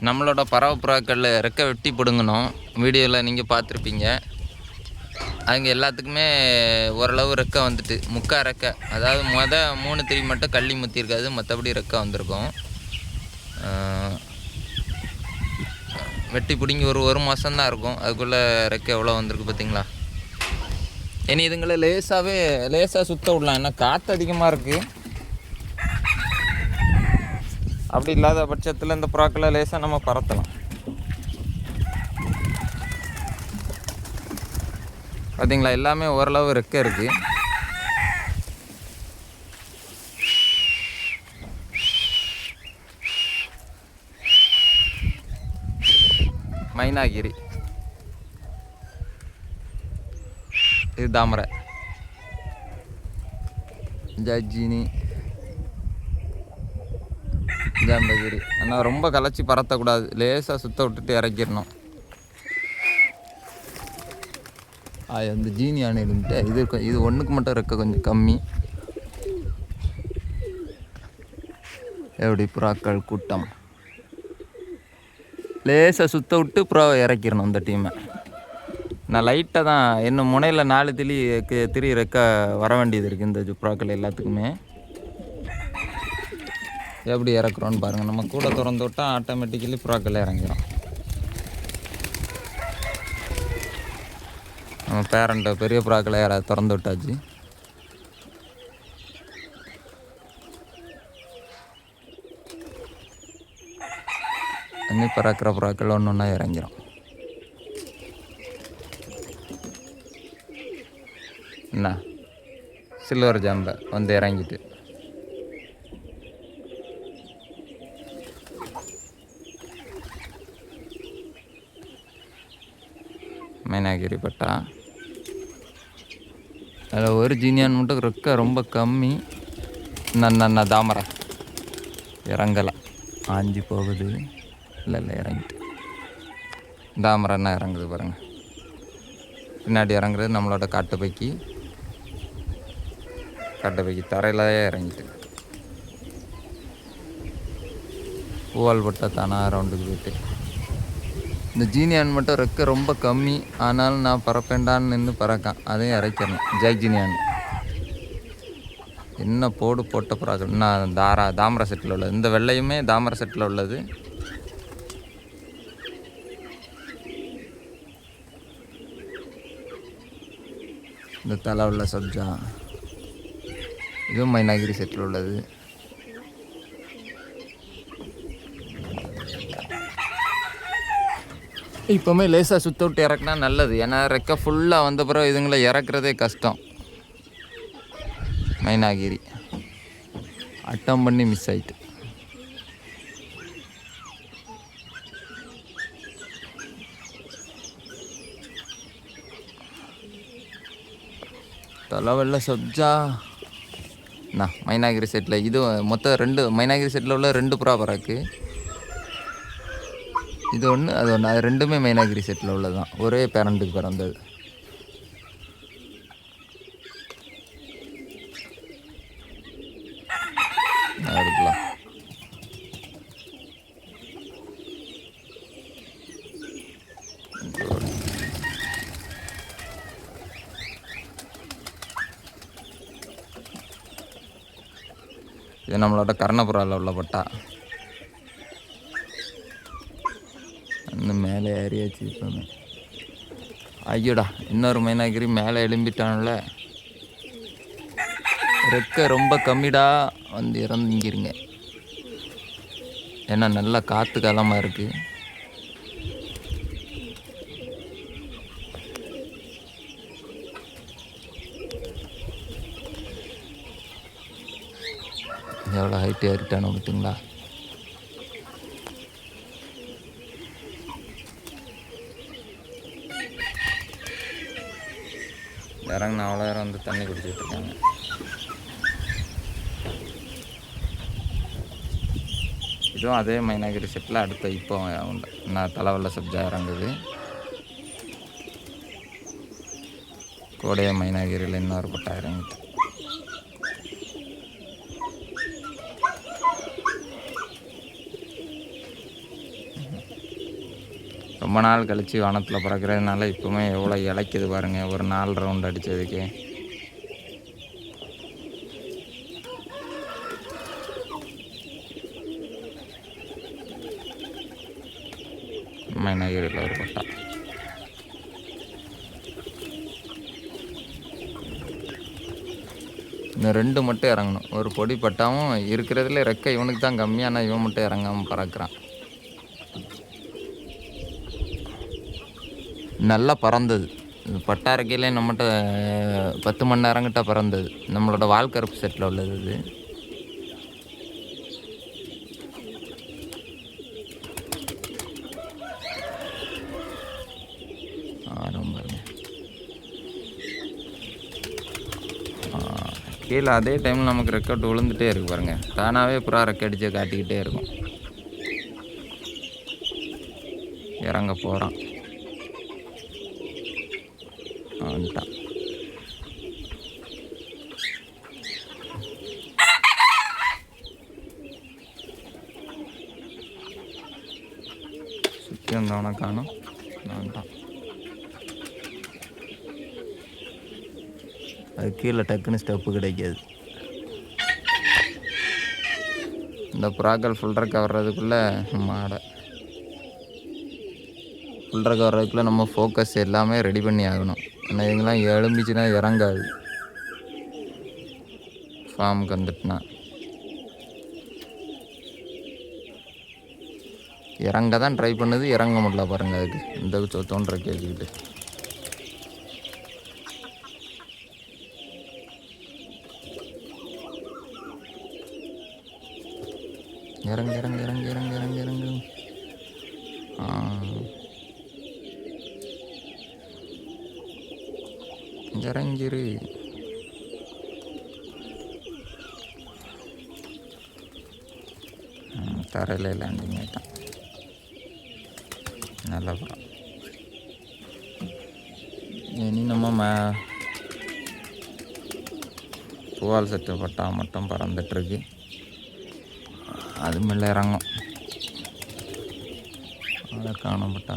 நம்மளோட பறவை புறாக்களில் ரெக்கை வெட்டி பிடுங்கணும். வீடியோவில் நீங்கள் பார்த்துருப்பீங்க. அவங்க எல்லாத்துக்குமே ஓரளவு ரெக்கை வந்துட்டு முக்கால் ரெக்கை, அதாவது 3 திரி மட்டும் கள்ளி முத்தி இருக்காது, மற்றபடி ரெக்கை வந்திருக்கும். வெட்டி பிடிங்கி ஒரு மாதம்தான் இருக்கும், அதுக்குள்ளே ரெக்கை எவ்வளோ வந்திருக்கு பார்த்தீங்களா. இனி இதுங்களை லேசாக சுற்ற விடலாம், ஏன்னா காற்று அதிகமாக இருக்குது. அப்படி இல்லாத பட்சத்தில் இந்த புறாக்களை லேசாக நம்ம பறத்தலாம். பார்த்தீங்களா, எல்லாமே ஓரளவு ரெக்கை இருக்குது. மைனாகிரி, இது தாமரை, ஜாஜினி, ஜாம்பகிரி. ஆனால் ரொம்ப கலைச்சி பறத்தக்கூடாது, லேசாக சுற்ற விட்டுட்டு இறக்கிடணும். அந்த ஜீனி அணை இருந்துட்டு இது ஒன்றுக்கு மட்டும் ரெக்கை கொஞ்சம் கம்மி. எப்படி புறாக்கள் கூட்டம், லேசாக சுற்ற விட்டு புறாவை இறக்கிடணும் இந்த டீமை. நான் லைட்டாக தான், இன்னும் முனையில் 4 திரி ரெக்கை வர வேண்டியது இருக்குது இந்த புறாக்கள் எல்லாத்துக்குமே. எப்படி இறக்குறோன்னு பாருங்கள். நம்ம கூட திறந்து விட்டால் ஆட்டோமேட்டிக்கலி புறாக்கள் இறங்கிடும். நம்ம பேரண்ட்டை பெரிய புறாக்களை யாராவது திறந்து விட்டாச்சு. அன்னி பறக்கிற புறாக்கள் ஒன்று ஒன்றா இறங்கிடும். என்ன சில்வர் ஜாம்பை வந்து இறங்கிட்டு மைனாகிரி பட்டா. அதில் ஒரு ஜீனியான் மட்டும் ரெக்கை ரொம்ப கம்மி. நான் தாமரை இறங்கலை, ஆஞ்சி போகுது. இல்லை இறங்கிட்டு தாமரைன்னா இறங்குது பாருங்கள். பின்னாடி இறங்குறது நம்மளோட காட்டுப்பைக்கு தரையிலே இறங்கிட்டு பூவால் போட்டால் தானா ரவுண்டுக்கு போயிட்டு. இந்த ஜீனியான் மட்டும் ரெக்கை ரொம்ப கம்மி, ஆனாலும் நான் பறப்பேண்டான்னு நின்று பறக்கான், அதையும் இறக்கிடணும். ஜாக் ஜீனியான் என்ன போட்ட புறாக்கள். நான் தாமரை செட்டில் உள்ளது, இந்த வெள்ளையுமே தாமரை செட்டில் உள்ளது. இந்த தலை உள்ள சப்ஜா இதுவும் மைனாகிரி செட்டில் உள்ளது. இப்போவுமே லேசாக சுற்ற விட்டு இறக்குனா நல்லது, ஏன்னா ரெக்கை ஃபுல்லாக வந்த பிறகு இதுங்களை இறக்குறதே கஷ்டம். மைனாகிரி அட்டம் பண்ணி மிஸ் ஆயிட்டு. தலைவெல்ல சப்ஜா மைனாகிரி செட்டில். இது மொத்தம் 2 மைனாகிரி செட்டில் உள்ள 2 புறா பறக்கு. இது ஒன்று அது ஒன்று, அது ரெண்டுமே மைனாகிரி செட்டில் உள்ளதான், ஒரே பேரண்ட்டுக்கு பிறந்தது. இருக்கலாம். இது நம்மளோட கர்ணபுராவில் உள்ள பட்டா. இன்னும் மேலே ஏறியாச்சு. இப்போமே ஐயோடா, இன்னொரு மைனாகிரி மேலே எழும்பிட்டான்ல. ரெக்கை ரொம்ப கம்மிடா, வந்து இறங்கிருங்க. ஏன்னா நல்லா காற்று காலமாக இருக்குது. எவ்வளோ ஹைட்டு ஏறிட்டானோ பார்த்தீங்களா. இறங்கின அவ்வளோ நேரம் வந்து தண்ணி குடிச்சிட்டு இருக்காங்க. இதுவும் அதே மைனாகிரி செட்டில் அடுத்த இப்போ நான் தலைவல்ல சப்ஜா இறங்குது. கோடைய மைனாகிரியில் இன்னொரு பட்டா இறங்கிட்டு. ரொம்ப நாள் கழித்து வானத்தில் பறக்கிறதுனால இப்போவுமே எவ்வளோ இழைக்குது பாருங்கள். ஒரு 4 ரவுண்ட் அடித்ததுக்கு. மைனகிரியில் ஒரு பட்டா. இன்னும் 2 மட்டும் இறங்கணும். ஒரு பொடி பட்டாவும் இருக்கிறதுல ரெக்கை இவனுக்கு தான் கம்மியான, இவன் மட்டும் இறங்காமல் பறக்கிறான். நல்லா பறந்தது பட்டா இறக்கையிலே நம்மகிட்ட 10 மணி நேரங்கிட்ட பறந்தது. நம்மளோட வால்கருப்பு செட்டில் உள்ளது இது. கீழே அதே டைமில் நமக்கு ரெக்கவுட் விழுந்துகிட்டே இருக்குது பாருங்கள். தானாகவே புறா ரெக்கை அடித்து காட்டிக்கிட்டே இருக்கும். இறங்க போகிறான், வந்துட்டான். சுற்றி வந்தவனை காணும், வந்துட்டான். அது கீழே டக்குன்னு ஸ்டெப்பு கிடைக்காது. இந்த புறாக்கள் ஃபுல்ட்ரக்க வர்றதுக்குள்ளே மாடை ஃபுல்ட்ரக்க வர்றதுக்குள்ளே நம்ம ஃபோக்கஸ் எல்லாமே ரெடி பண்ணி ஆகணும். ஏன்னா இதுங்கெல்லாம் எழும்பிச்சுன்னா இறங்காது. ஃபார்முக்கு வந்துட்டுனா இறங்க தான் ட்ரை பண்ணுது, இறங்க முடியல பாருங்கள். அதுக்கு இந்த தோன்ற கேட்டுக்கிட்டு இறங்கு இறங்கு இறங்கு இறங்கு இறங்கு இறங்கு. இறங்கிரு. தரையில் லேண்டிங் ஆகிட்டான். நல்ல படம். இனி நம்ம துவால் செட்டு பட்டா மட்டும் பறந்துட்டுருக்கு. அது மேலே இறங்கும். அதை காணப்பட்டா